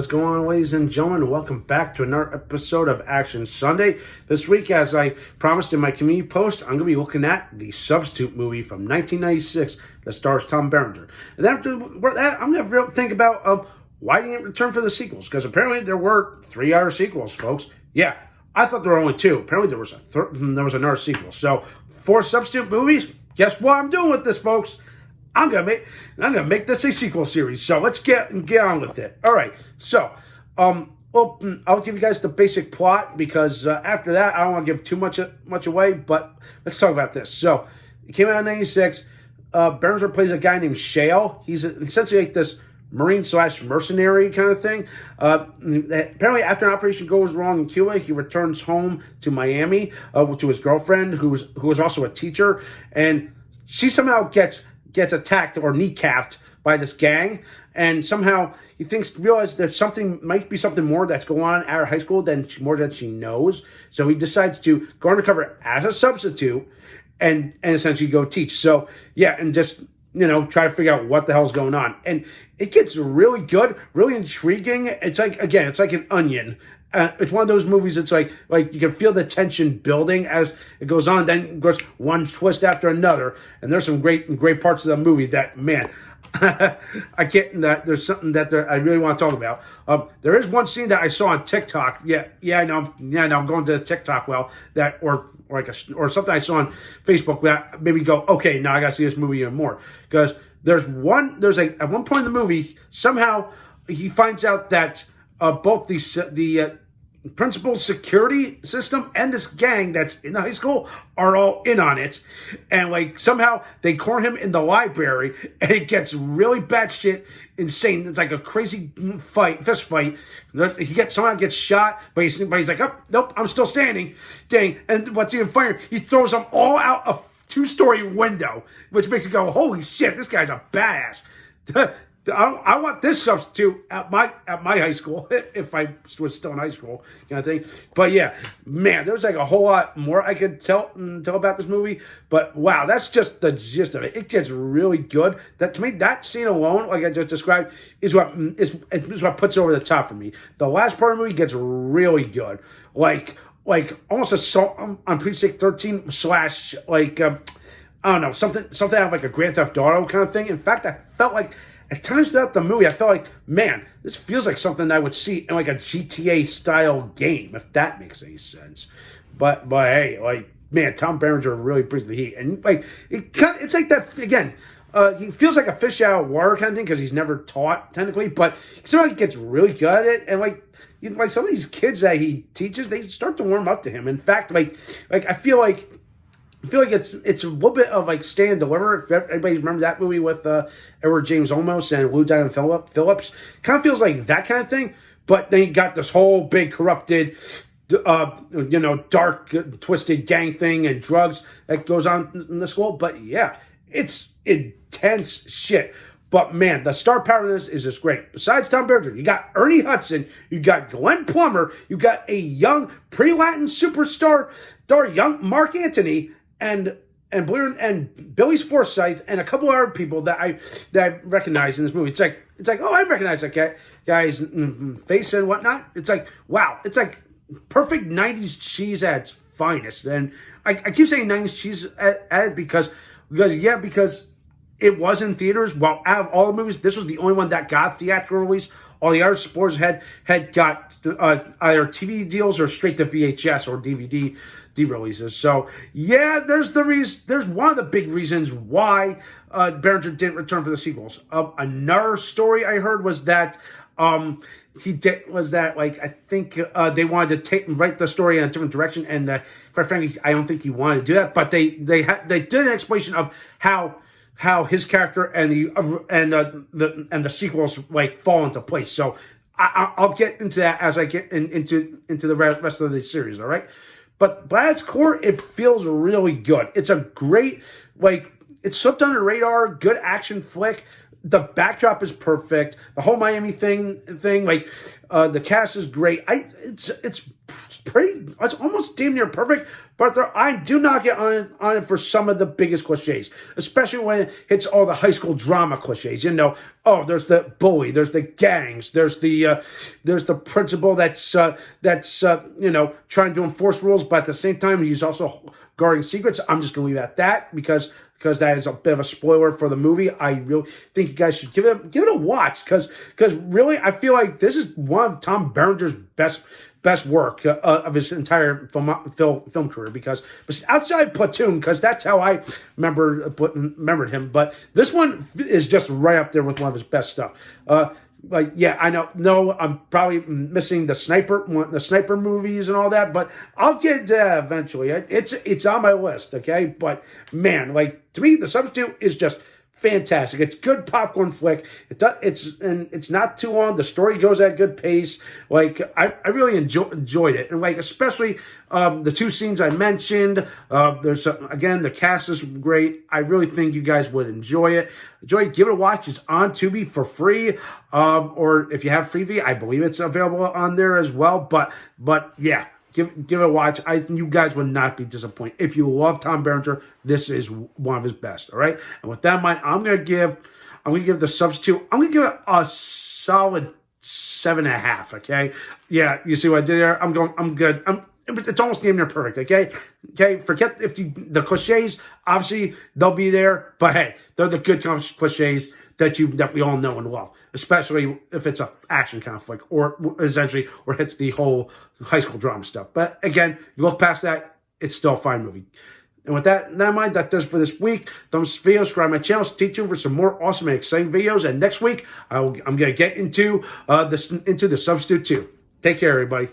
What's going on, ladies and gentlemen? Welcome back to another episode of Action Sunday. This week, as I promised in my community post, I'm going to be looking at the Substitute movie from 1996 that stars Tom Berenger. And after that, I'm going to think about why he didn't return for the sequels, because apparently there were 3 other sequels, folks. Yeah, I thought there were only 2. Apparently there was another sequel. So 4 Substitute movies. Guess what I'm doing with this, folks? I'm gonna make this a sequel series. So let's get on with it. All right. So, I'll give you guys the basic plot because after that I don't want to give too much away. But let's talk about this. So, it came out in '96. Berenger plays a guy named Shale. He's essentially like this Marine/mercenary kind of thing. Apparently, after an operation goes wrong in Cuba, he returns home to Miami to his girlfriend, who was also a teacher, and she somehow gets attacked or kneecapped by this gang, and somehow he realizes there's might be something more that's going on at her high school than she knows. So he decides to go undercover as a substitute and essentially go teach. So yeah, and just try to figure out what the hell's going on. And it gets really good, really intriguing. It's like an onion. It's one of those movies. It's like you can feel the tension building as it goes on. Then of course one twist after another, and there's some great parts of the movie that, man, I can't. There's something that I really want to talk about. There is one scene that I saw on TikTok. I know. I'm going to the TikTok well or something I saw on Facebook that made me go, okay, now I got to see this movie even more, because at one point in the movie somehow he finds out that both the principal's security system and this gang that's in the high school are all in on it. And somehow they corner him in the library, and it gets really batshit insane. It's like a crazy fist fight. He somehow gets shot, but he's like, oh, nope, I'm still standing. Dang. And what's even funnier, he throws them all out a 2-story window, which makes you go, holy shit, this guy's a badass. I want this substitute at my high school, if I was still in high school, kind of thing. But yeah, man, there's a whole lot more I could tell about this movie. But wow, that's just the gist of it. It gets really good. That, to me, that scene alone, like I just described, is what puts it over the top for me. The last part of the movie gets really good, like almost Assault on Precinct 13 slash I don't know, something out of like a Grand Theft Auto kind of thing. In fact, I felt like, at times throughout the movie, I felt like, man, this feels like something I would see in like a GTA style game, if that makes any sense. But hey, man, Tom Berenger really brings the heat, and it's like that again. He feels like a fish out of water kind of thing because he's never taught technically, but somehow he gets really good at it, and like some of these kids that he teaches, they start to warm up to him. In fact, I feel like it's a little bit of like Stand and Deliver. If everybody remembers that movie with Edward James Olmos and Lou Diamond Phillips, kind of feels like that kind of thing. But then you got this whole big corrupted, dark, twisted gang thing and drugs that goes on in the school. But yeah, it's intense shit. But man, the star power of this is just great. Besides Tom Berenger, you got Ernie Hudson, you got Glenn Plummer, you got a young pre-Latin superstar, young Mark Antony, and Billy's Forsythe, and a couple other people that I recognize in this movie. It's like, oh, I recognize that guy's face and whatnot. It's like, wow, it's like perfect 90s cheese at its finest. And I keep saying 90s cheese at it because it was in theaters. Well, out of all the movies, this was the only one that got theatrical release. All the other sports had got either TV deals or straight to VHS or DVD releases. So yeah, there's one of the big reasons why Berenger didn't return for the sequels. Another story I heard was that I think they wanted to write the story in a different direction, and quite frankly, I don't think he wanted to do that. But they did an explanation of how his character and the sequels fall into place. So I'll get into that as I get into the rest of the series. All right. But at its core, it feels really good. It's a great, it's slipped under the radar. Good action flick. The backdrop is perfect. The whole Miami thing, like the cast is great. It's almost damn near perfect. But I do not get on it for some of the biggest cliches, especially when it hits all the high school drama cliches. You know, oh, there's the bully, there's the gangs, there's the principal that's trying to enforce rules, but at the same time he's also guarding secrets. I'm just gonna leave it at that because that is a bit of a spoiler for the movie. I really think you guys should give it a watch because really I feel like this is one of Tom Berenger's best work of his entire film career. Because outside Platoon, because that's how I remembered him. But this one is just right up there with one of his best stuff. I know. No, I'm probably missing the sniper movies and all that, but I'll get to that eventually. It's on my list, okay? But man, to me, The Substitute is just fantastic. It's good popcorn flick. It's not too long. The story goes at a good pace. I really enjoyed it, and especially the two scenes I mentioned. There's again, the cast is great. I really think you guys would enjoy it. Give it a watch. It's on Tubi for free, or if you have Freevee, I believe it's available on there as well. But yeah. Give it a watch. You guys would not be disappointed. If you love Tom Berenger, this is one of his best. All right. And with that in mind, I'm gonna give The Substitute. I'm gonna give it a solid 7.5. Okay. Yeah. You see what I did there? I'm good. It's almost damn near perfect. Okay. Forget the cliches. Obviously, they'll be there. But hey, they're the good cliches that we all know and love, especially if it's a action conflict or hits the whole high school drama stuff. But again, if you look past that, it's still a fine movie. And with that in mind, that does it for this week. Thumbs up, video, subscribe to my channel. Stay tuned for some more awesome and exciting videos. And next week, I'm going to get into The Substitute 2. Take care, everybody.